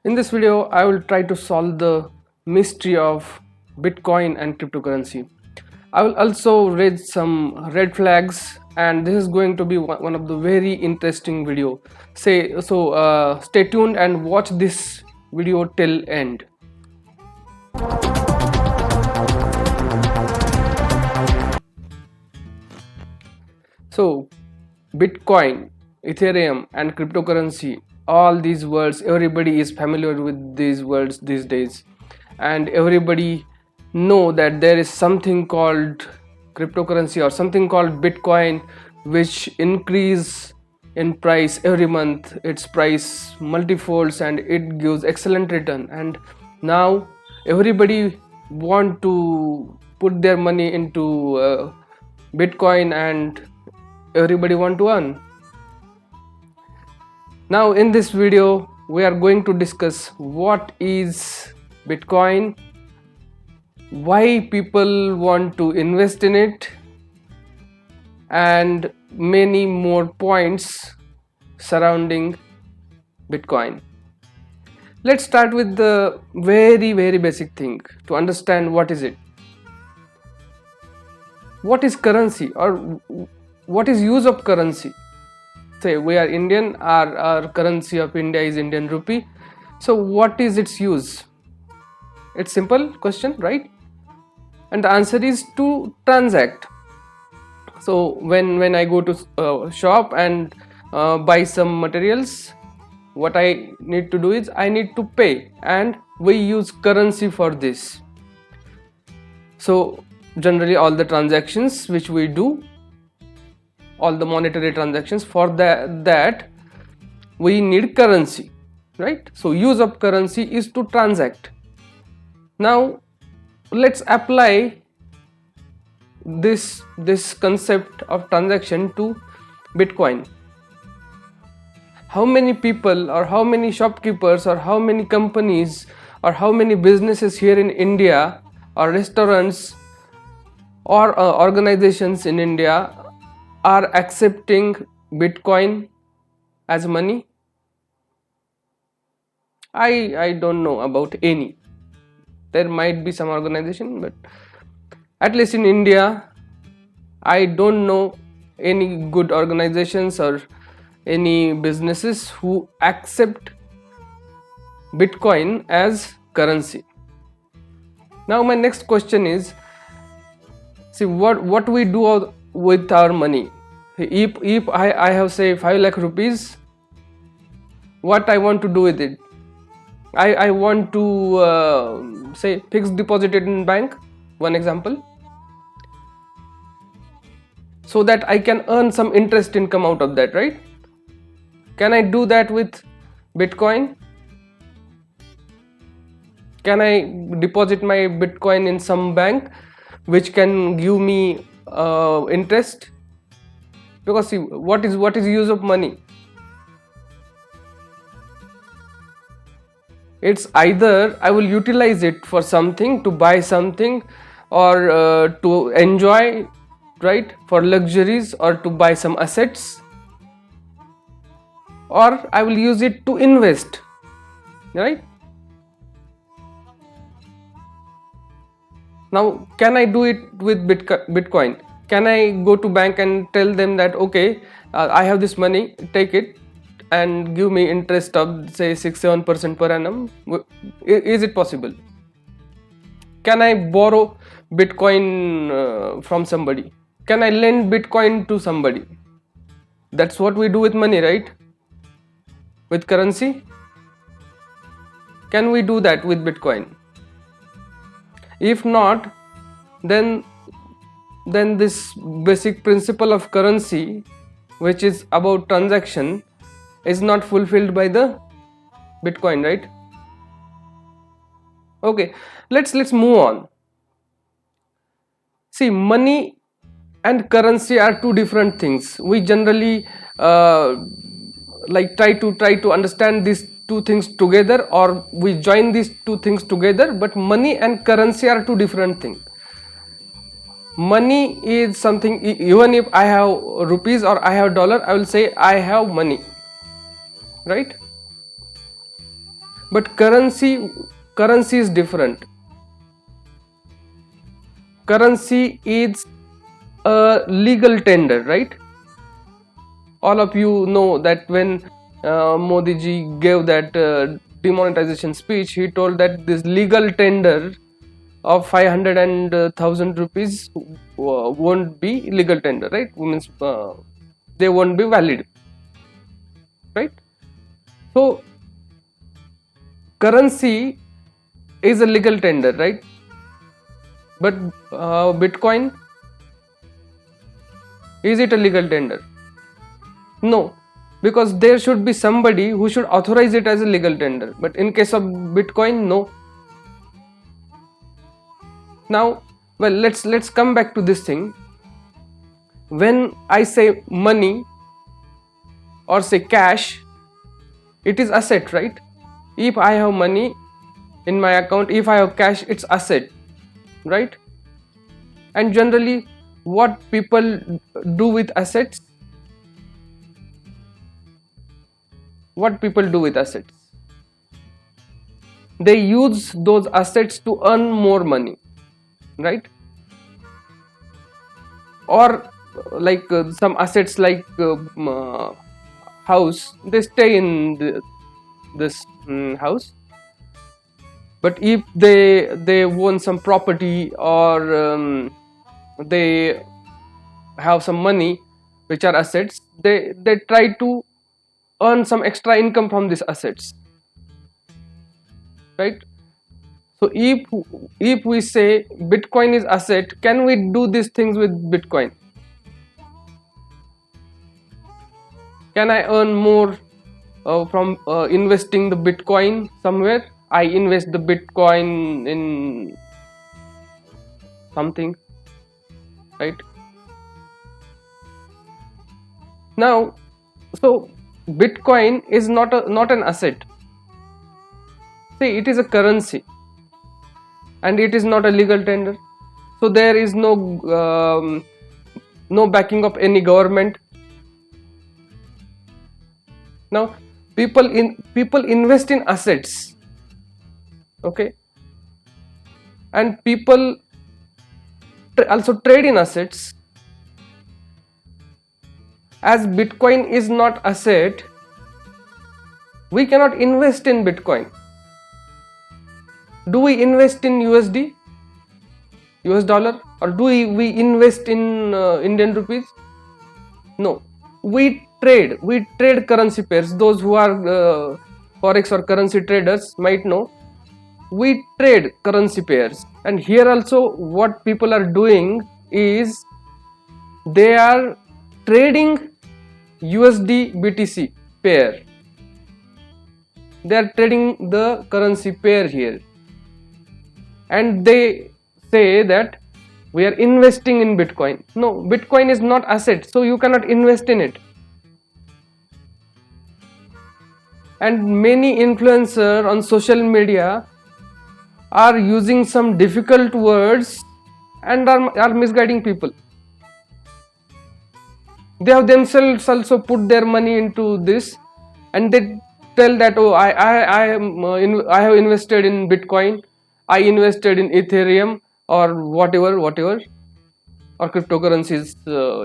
In this video, I will try to solve the mystery of Bitcoin and cryptocurrency. I will also raise some red flags, and this is going to be one of the very interesting video. Stay tuned and watch this video till end. So, Bitcoin, Ethereum, and cryptocurrency, all these words, everybody is familiar with these words these days, and everybody know that there is something called cryptocurrency or something called Bitcoin, which increase in price every month. Its price multifolds and it gives excellent return. And now everybody want to put their money into Bitcoin, and everybody want to earn. Now in this video we are going to discuss what is Bitcoin, why people want to invest in it, and many more points surrounding Bitcoin. Let's start with the very basic thing to understand what is it. What is currency, or what is use of currency? Say we are Indian, our currency of India is Indian rupee. So what is its use? It's simple question, right? And the answer is to transact. So when I go to shop and buy some materials, what I need to do is I need to pay, and we use currency for this. So generally all the transactions which we do, all the monetary transactions, for that we need currency, right? So use of currency is to transact. Now let's apply this concept of transaction to Bitcoin. How many people, or how many shopkeepers, or how many companies, or how many businesses here in India, or restaurants, or organizations in India are accepting Bitcoin as money? I don't know about any. There might be some organization, but at least in India I don't know any good organizations or any businesses who accept Bitcoin as currency. Now my next question is, see what we do with our money. If I have say 5 lakh rupees, what I want to do with it? I want to say fixed deposit it in bank, one example, so that I can earn some interest income out of that, right? Can I do that with Bitcoin? Can I deposit my Bitcoin in some bank which can give me interest? Because see, what is use of money? It's either I will utilize it for something, to buy something, or to enjoy, right, for luxuries, or to buy some assets, or I will use it to invest, right? Now can I do it with Bitcoin? Can I go to bank and tell them that okay, I have this money, take it and give me interest of say 6-7% per annum? Is it possible? Can I borrow Bitcoin from somebody? Can I lend Bitcoin to somebody? That's what we do with money, right? With currency. Can we do that with Bitcoin? If not, then this basic principle of currency, which is about transaction, is not fulfilled by the Bitcoin, right? Okay, let's move on. See, money and currency are two different things. We generally try to understand these two things together, or we join these two things together, but money and currency are two different things. Money is something, even if I have rupees or I have dollar, I will say I have money, right? But currency is different. Currency is a legal tender, right? All of you know that when Modi ji gave that demonetization speech, he told that this legal tender of 500 and 1000 rupees won't be legal tender, right? Means they won't be valid, right? So currency is a legal tender, right? But Bitcoin, is it a legal tender? No, because there should be somebody who should authorize it as a legal tender. But in case of Bitcoin, no. Now, well, let's come back to this thing. When I say money or say cash, it is asset, right? If I have money in my account, if I have cash, it's asset, right? And generally, what people do with assets? What people do with assets? They use those assets to earn more money, right? Or like some assets like house, they stay in this house. But if they own some property or they have some money which are assets, they try to earn some extra income from these assets, right? So if we say Bitcoin is asset, can we do these things with Bitcoin? Can I earn more from investing the Bitcoin somewhere? I invest the Bitcoin in something, right? Now, so Bitcoin is not an asset. See, it is a currency, and it is not a legal tender. So there is no backing of any government. Now, people invest in assets, okay, and people also trade in assets. As Bitcoin is not asset, we cannot invest in Bitcoin. Do we invest in USD, US dollar, or do we invest in Indian rupees? No, we trade currency pairs. Those who are forex or currency traders might know, we trade currency pairs. And here also what people are doing is they are trading USD BTC pair. They are trading the currency pair here, and they say that we are investing in Bitcoin. No, Bitcoin is not asset, so you cannot invest in it. And many influencers on social media are using some difficult words and are misguiding people. They have themselves also put their money into this, and they tell that, oh, I have invested in Bitcoin, I invested in Ethereum or whatever or cryptocurrencies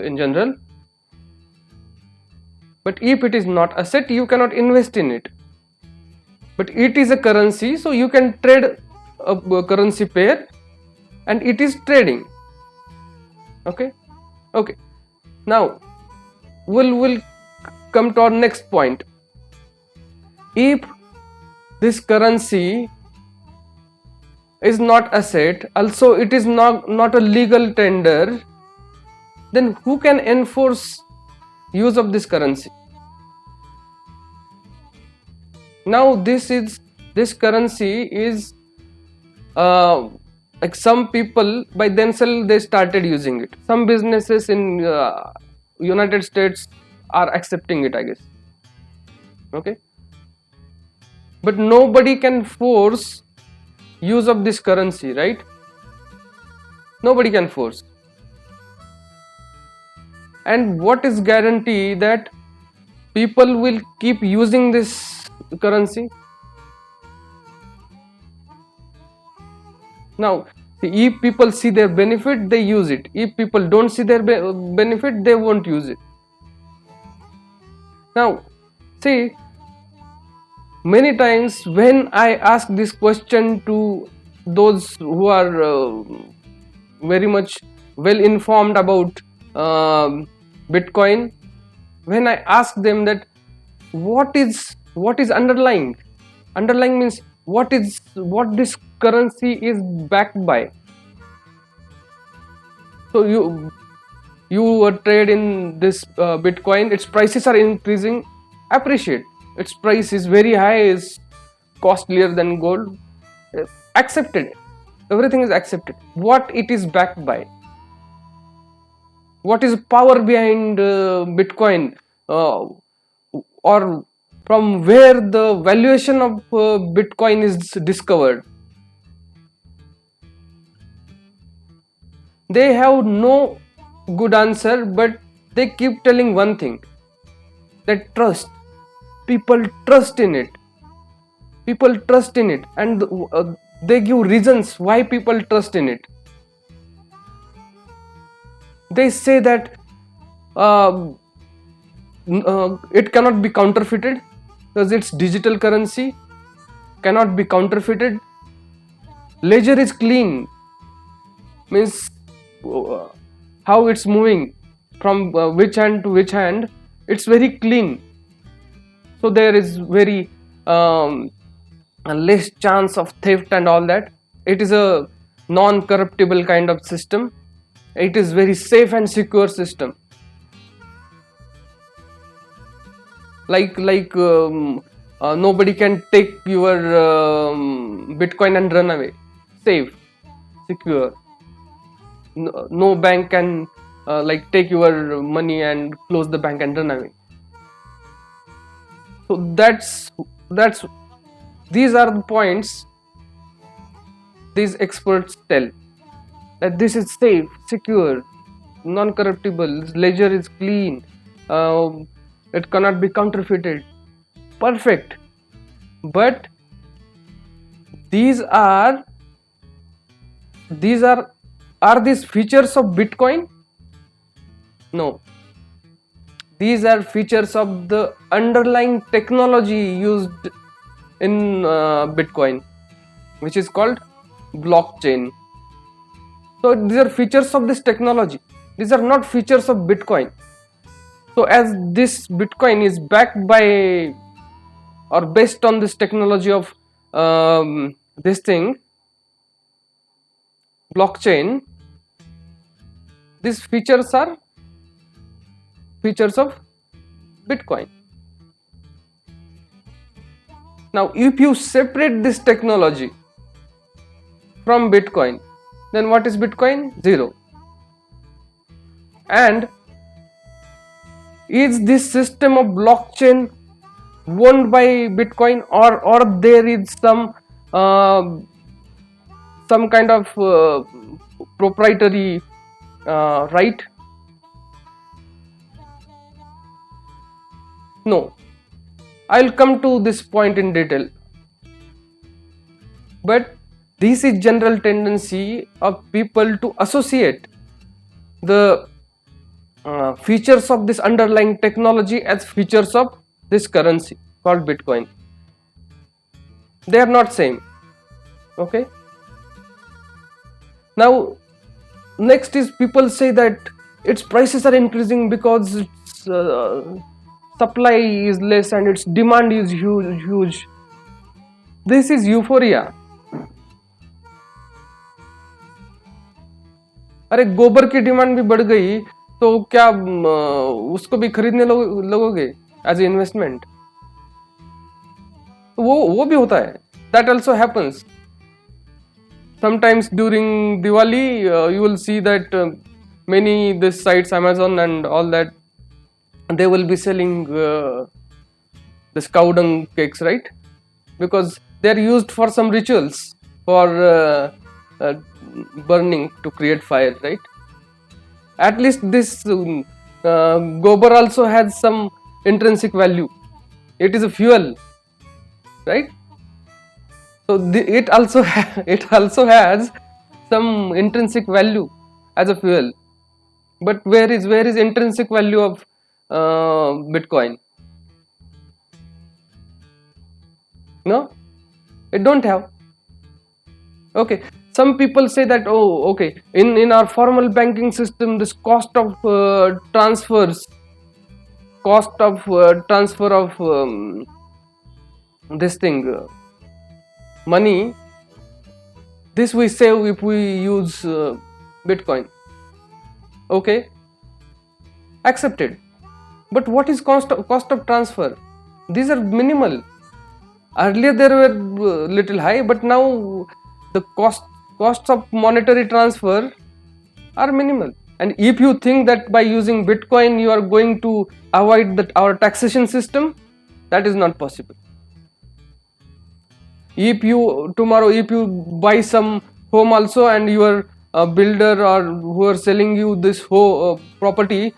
in general. But if it is not asset, you cannot invest in it. But it is a currency, so you can trade a currency pair, and it is trading. Okay. Now we'll come to our next point. If this currency is not asset, also it is not a legal tender, then who can enforce use of this currency? Now this currency is like some people by themselves they started using it. Some businesses in United States are accepting it, I guess. Okay, but nobody can force use of this currency, right? Nobody can force. And what is guarantee that people will keep using this currency? Now, if people see their benefit, they use it. If people don't see their benefit, they won't use it. Now, see, many times when I ask this question to those who are very much well informed about Bitcoin, when I ask them that what is underlying means what this currency is backed by. So you trade in this Bitcoin, its prices are increasing, appreciate. Its price is very high, is costlier than gold, accepted. Everything is accepted. What it is backed by? What is power behind Bitcoin, or from where the valuation of Bitcoin is discovered? They have no good answer, but they keep telling one thing, that trust. People trust in it. People trust in it, and they give reasons why people trust in it. They say that it cannot be counterfeited because it's digital currency, cannot be counterfeited. Ledger is clean, means how it's moving from which hand to which hand, it's very clean. So there is very less chance of theft and all that. It is a non-corruptible kind of system. It is very safe and secure system. Like nobody can take your Bitcoin and run away. Safe, secure. No bank can take your money and close the bank and run away. So that's these are the points these experts tell, that this is safe, secure, non-corruptible, ledger is clean, it cannot be counterfeited. Perfect. But these are these features of Bitcoin? No. These are features of the underlying technology used in Bitcoin, which is called blockchain. So these are features of this technology. These are not features of Bitcoin. So as this Bitcoin is backed by or based on this technology of this thing, blockchain, these features are features of Bitcoin. Now, if you separate this technology from Bitcoin, then what is Bitcoin? Zero. And is this system of blockchain owned by Bitcoin, or there is some kind of proprietary right? No. I'll come to this point in detail. But this is general tendency of people to associate the features of this underlying technology as features of this currency called Bitcoin. They are not same. Okay. Now, next is people say that its prices are increasing because its supply is less and its demand is huge. This is euphoria. अरे गोबर की demand भी बढ़ गई तो क्या उसको भी खरीदने लगोगे एज ए इन्वेस्टमेंट? वो भी होता है. That also happens. Sometimes during Diwali, you will see that many this sites, Amazon and all that, they will be selling this cow dung cakes, right? Because they are used for some rituals, for burning to create fire, right? At least this gobar also has some intrinsic value. It is a fuel, right? So it also has some intrinsic value as a fuel. But where is intrinsic value of Bitcoin? No, it don't have. Okay, some people say that, oh, okay, in our formal banking system, this cost of transfer of this thing, money, this we save if we use Bitcoin. Okay, accepted. But what is cost of transfer? These are minimal. Earlier they were little high, but now the costs of monetary transfer are minimal. And if you think that by using Bitcoin you are going to avoid our taxation system, that is not possible. If you tomorrow, if you buy some home also, and your builder or who are selling you this whole property,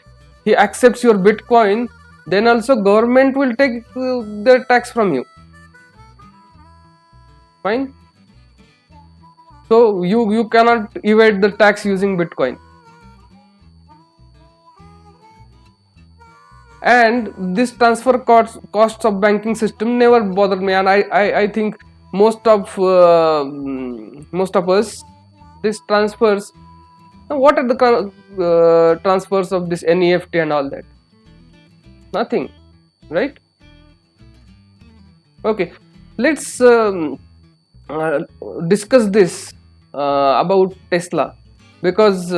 he accepts your Bitcoin, then also government will take their tax from you. Fine. So you cannot evade the tax using Bitcoin. And this transfer costs of banking system never bothered me, and I think most of us, this transfers, what are the transfers of this NEFT and all that? Nothing, right? Okay, let's discuss this about Tesla, because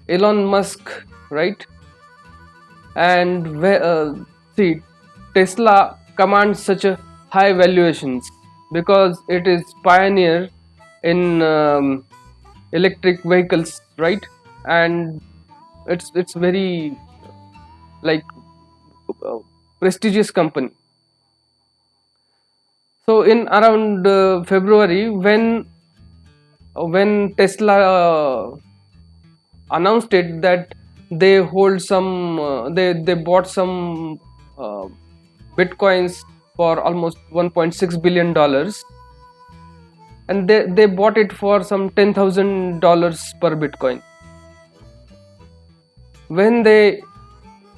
Elon Musk, right? And see, Tesla commands such a high valuations because it is pioneer in electric vehicles, right? And it's very like prestigious company. So in around February, when Tesla announced it that they hold some they bought some Bitcoins for almost $1.6 billion, and they bought it for some $10,000 per Bitcoin. When they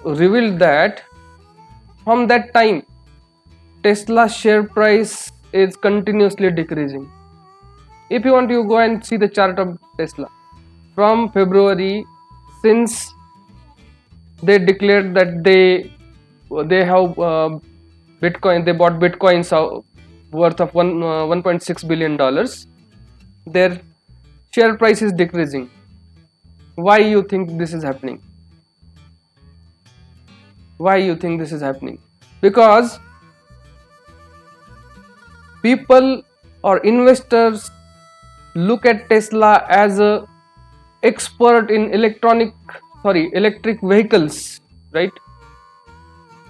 revealed that, from that time Tesla share price is continuously decreasing. If you want, you go and see the chart of Tesla from February, since they declared that they have Bitcoin, they bought Bitcoins worth of $1.6 billion. Their share price is decreasing. Why you think this is happening? Why you think this is happening? Because people or investors look at Tesla as a expert in electric vehicles, right?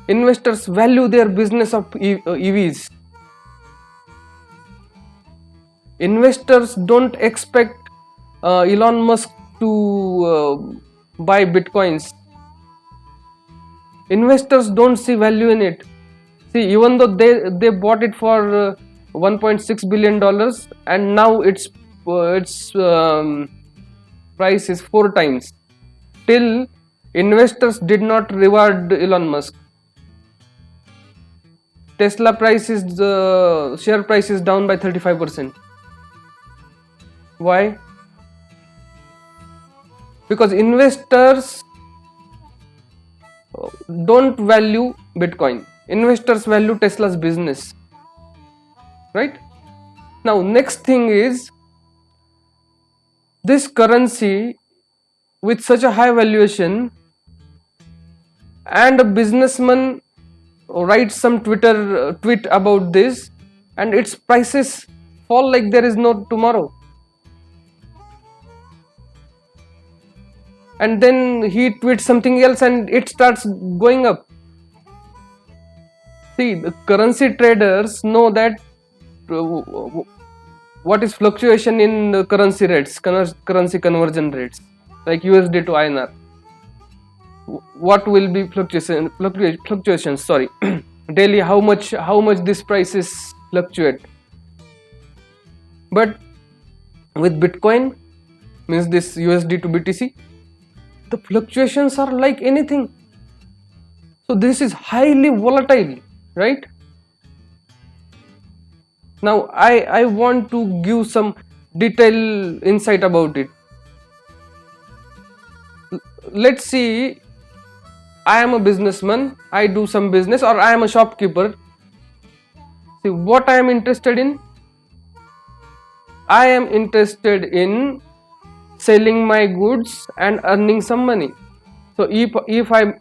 Investors value their business of EVs. Investors don't expect Elon Musk to buy Bitcoins. Investors don't see value in it. See, even though they bought it for $1.6 billion, and now its price is 4 times. Still, investors did not reward Elon Musk. Tesla share price is down by 35%. Why? Because investors don't value Bitcoin. Investors value Tesla's business, right? Now, next thing is, this currency with such a high valuation, and a businessman writes some tweet about this, and its prices fall like there is no tomorrow. And then he tweets something else and it starts going up. See, the currency traders know that what is fluctuation in the currency rates, currency conversion rates, like USD to INR. What will be fluctuations? Sorry, daily, how much these prices fluctuate. But with Bitcoin, means this USD to BTC, the fluctuations are like anything. So this is highly volatile, right? Now I want to give some detailed insight about it. Let's see, I am a businessman, I do some business, or I am a shopkeeper. See, what I am interested in? I am interested in selling my goods and earning some money. So if I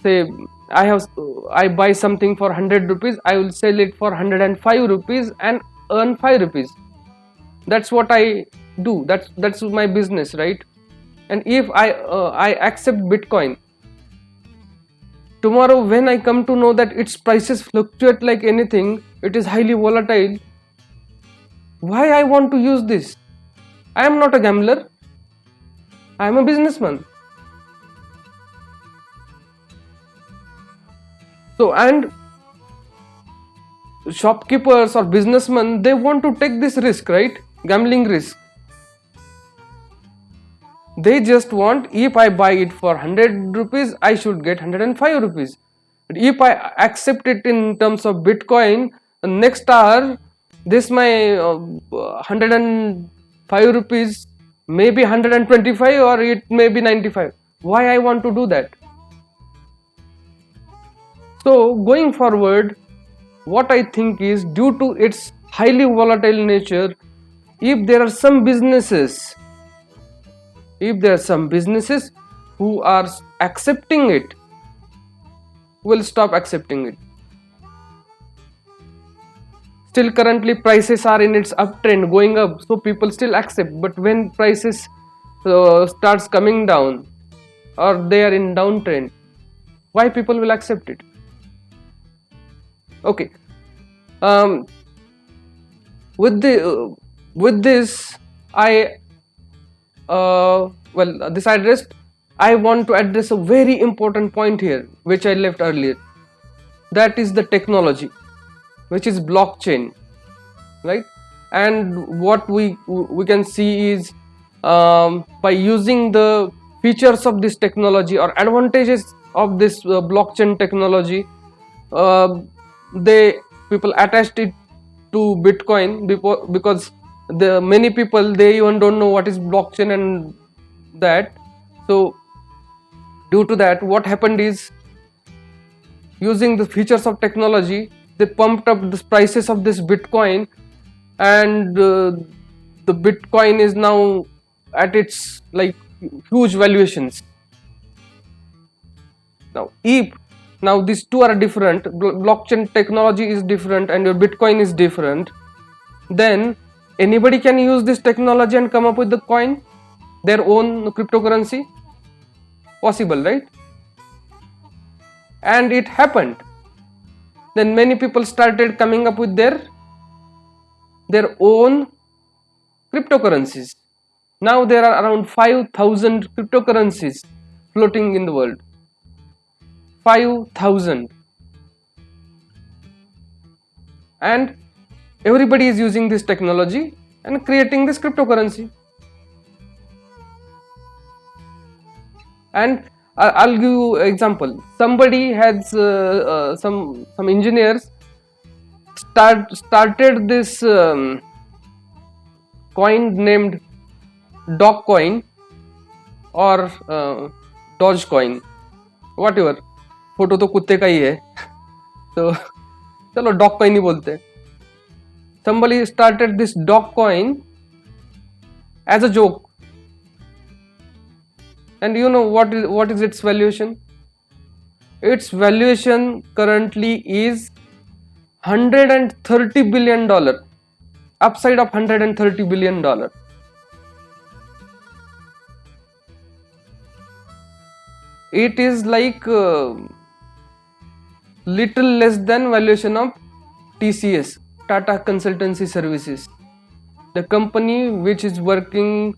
say I buy something for 100 rupees, I will sell it for 105 rupees and earn 5 rupees. That's what I do. That's my business, right? And if I accept Bitcoin, tomorrow when I come to know that its prices fluctuate like anything, it is highly volatile, why I want to use this? I am not a gambler, I am a businessman. So, and shopkeepers or businessmen, they want to take this risk, right? Gambling risk. They just want, if I buy it for 100 rupees, I should get 105 rupees. But if I accept it in terms of Bitcoin, next hour, this my 105 rupees may be 125 or it may be 95. Why I want to do that? So going forward, what I think is, due to its highly volatile nature, if there are some businesses who are accepting it, will stop accepting it. Still currently prices are in its uptrend, going up, so people still accept. But when prices starts coming down, or they are in downtrend, why people will accept it? Okay. With this, this address, I want to address a very important point here, which I left earlier. That is the technology, which is blockchain, right? And what we can see is, by using the features of this technology or advantages of this blockchain technology, people attached it to Bitcoin because the many people, they even don't know what is blockchain and that. So due to that, what happened is, using the features of technology, they pumped up the prices of this Bitcoin, and the Bitcoin is now at its like huge valuations. Now these two are different, blockchain technology is different and your Bitcoin is different, then anybody can use this technology and come up with the coin, their own cryptocurrency? Possible, right? And it happened. Then many people started coming up with their own cryptocurrencies. Now there are around 5,000 cryptocurrencies floating in the world. 5,000. And everybody is using this technology and creating this cryptocurrency. And I'll give you an example. Somebody has some engineers started this coin named Dogecoin or Dogecoin, whatever. Photo तो कुत्ते का ही है, तो चलो Dogecoin ही बोलते हैं. Somebody started this Dogecoin as a joke. And you know what is its valuation? Its valuation currently is $130 billion, upside of $130 billion. It is like little less than valuation of TCS, Tata Consultancy Services, the company which is working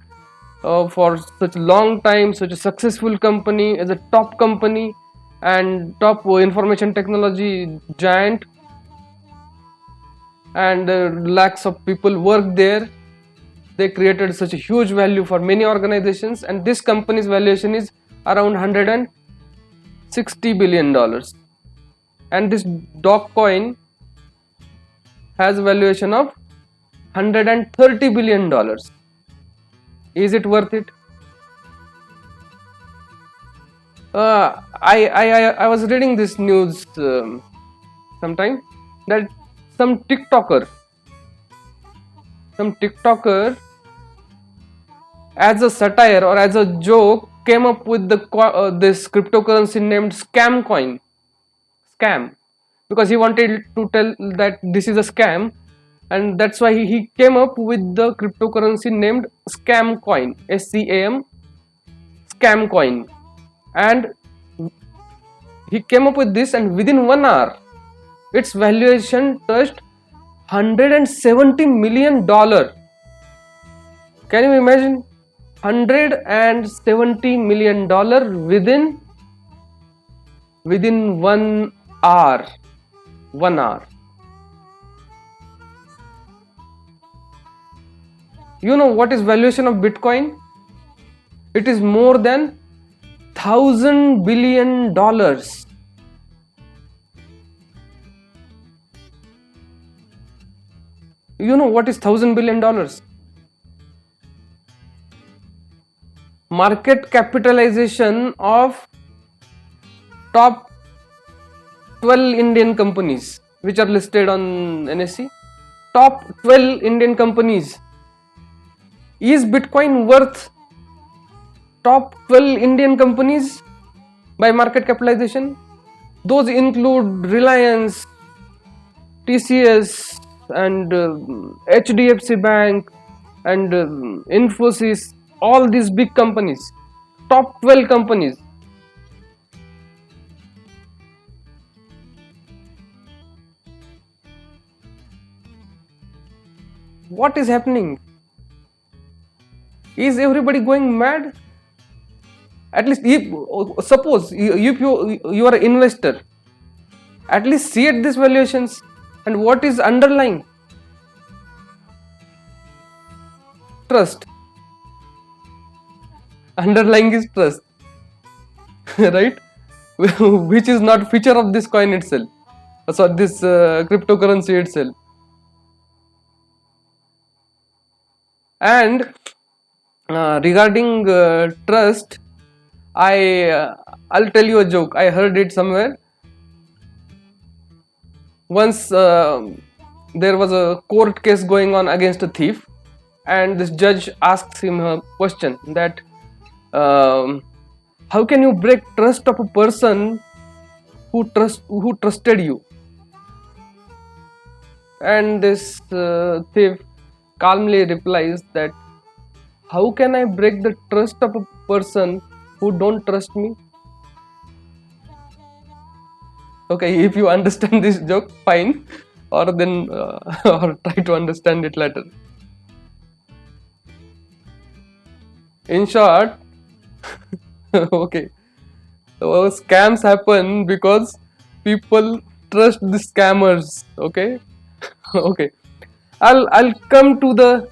for such a long time, such a successful company, as a top company and top information technology giant. and lakhs of people work there. They created such a huge value for many organizations, and this company's valuation is around $160 billion. And this Dogecoin has a valuation of $130 billion. Is it worth it? I was reading this news sometime that some TikToker as a satire or as a joke came up with this cryptocurrency named scam, because he wanted to tell that this is a scam, and that's why he came up with the cryptocurrency named scam coin, SCAM, scam coin. And he came up with this, and within 1 hour its valuation touched $170 million. Can you imagine? $170 million within 1 hour. 1 hour. You know what is valuation of Bitcoin? It is more than $1,000 billion. You know what is $1,000 billion? Market capitalization of top 12 Indian companies which are listed on NSE. Top 12 Indian companies. Is Bitcoin worth top 12 Indian companies by market capitalization? Those include Reliance, TCS, and HDFC Bank, and Infosys, all these big companies, top 12 companies. What is happening? Is everybody going mad? At least suppose if you are an investor, at least see at these valuations and what is underlying. Trust. Underlying is trust. Right? Which is not feature of this coin itself. So this cryptocurrency itself. And regarding trust, I'll tell you a joke. I heard it somewhere. Once there was a court case going on against a thief, and this judge asks him a question that how can you break trust of a person who trusted you? And this thief calmly replies that how can I break the trust of a person who don't trust me? Okay, if you understand this joke, fine, or then or try to understand it later. In short, okay, so scams happen because people trust the scammers. Okay, okay. I'll come to the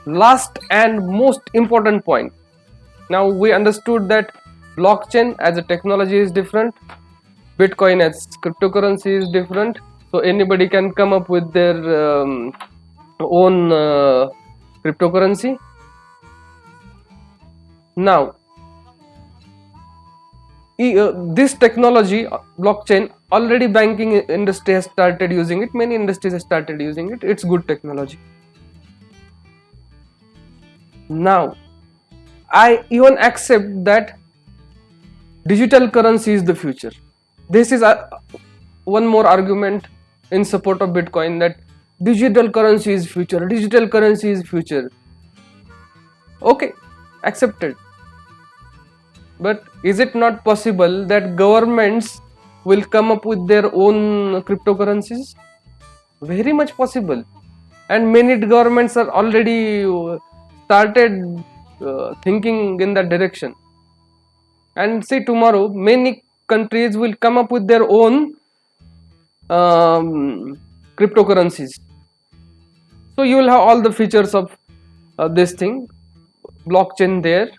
last and most important point. Now we understood that blockchain as a technology is different, Bitcoin as cryptocurrency is different. So anybody can come up with their own cryptocurrency. Now, this technology, blockchain, already banking industry has started using it. Many industries have started using it. It's good technology. Now, I even accept that digital currency is the future. This is one more argument in support of Bitcoin, that digital currency is future. Digital currency is future. Okay, accepted. But is it not possible that governments will come up with their own cryptocurrencies? Very much possible. And many governments are already started thinking in that direction. And see, tomorrow many countries will come up with their own cryptocurrencies. So you will have all the features of this thing, blockchain there,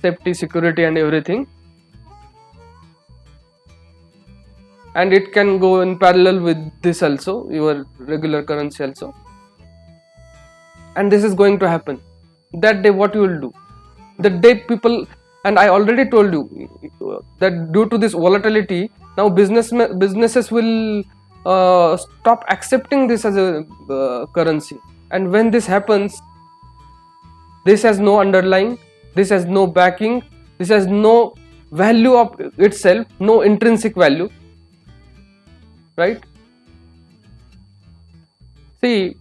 safety, security and everything, and it can go in parallel with this also, your regular currency also. And this is going to happen. That day what you will do, the day people, and I already told you that due to this volatility, now businesses will stop accepting this as a currency. And when this happens, this has no underlying, this has no backing, this has no value of itself, no intrinsic value, right? See,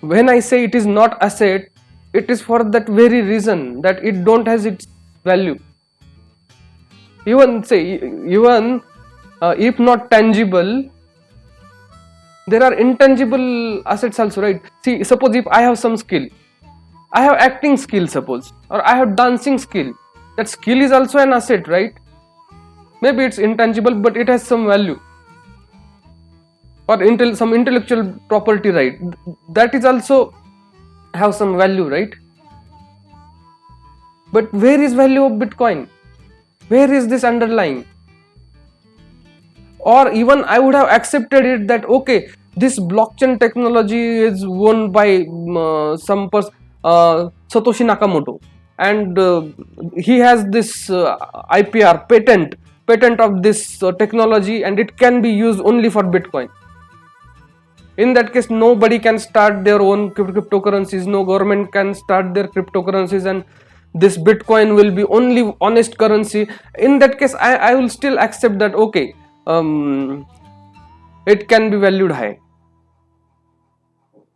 when I say it is not asset, it is for that very reason, that it don't has its value. Even if not tangible, there are intangible assets also, right? See, suppose if I have some skill, I have acting skill, suppose, or I have dancing skill, that skill is also an asset, right? Maybe it's intangible, but it has some value, or some intellectual property right, that is also have some value, right? But where is value of Bitcoin? Where is this underlying? Or even I would have accepted it that okay, this blockchain technology is owned by some person, Satoshi Nakamoto, and he has this IPR patent of this technology, and it can be used only for Bitcoin. In that case, nobody can start their own cryptocurrencies, no government can start their cryptocurrencies, and this Bitcoin will be only honest currency. In that case, I will still accept that okay, it can be valued high,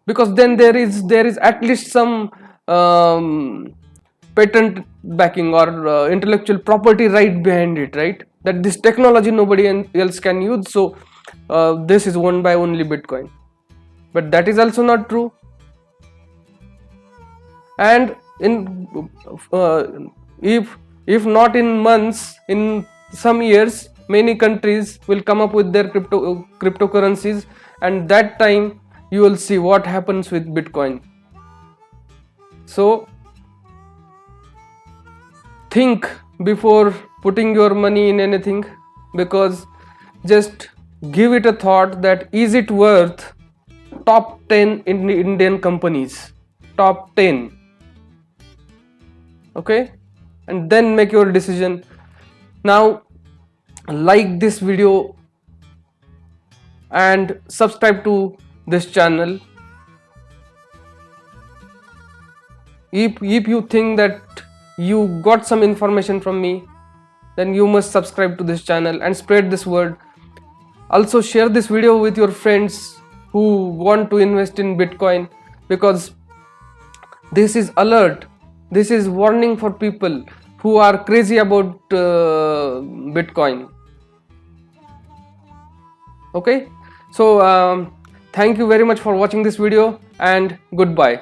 because then there is at least some patent backing or intellectual property right behind it, right? That this technology nobody else can use, so this is owned by only Bitcoin. But that is also not true. And in if not in months, in some years, many countries will come up with their cryptocurrencies, and that time you will see what happens with Bitcoin. So think before putting your money in anything, because just give it a thought that is it worth top 10 in Indian companies, top 10, okay? And then make your decision. Now like this video and subscribe to this channel. If you think that you got some information from me, then you must subscribe to this channel and spread this word. Also share this video with your friends who want to invest in Bitcoin, because this is alert, this is warning for people who are crazy about Bitcoin. Okay, so thank you very much for watching this video, and goodbye.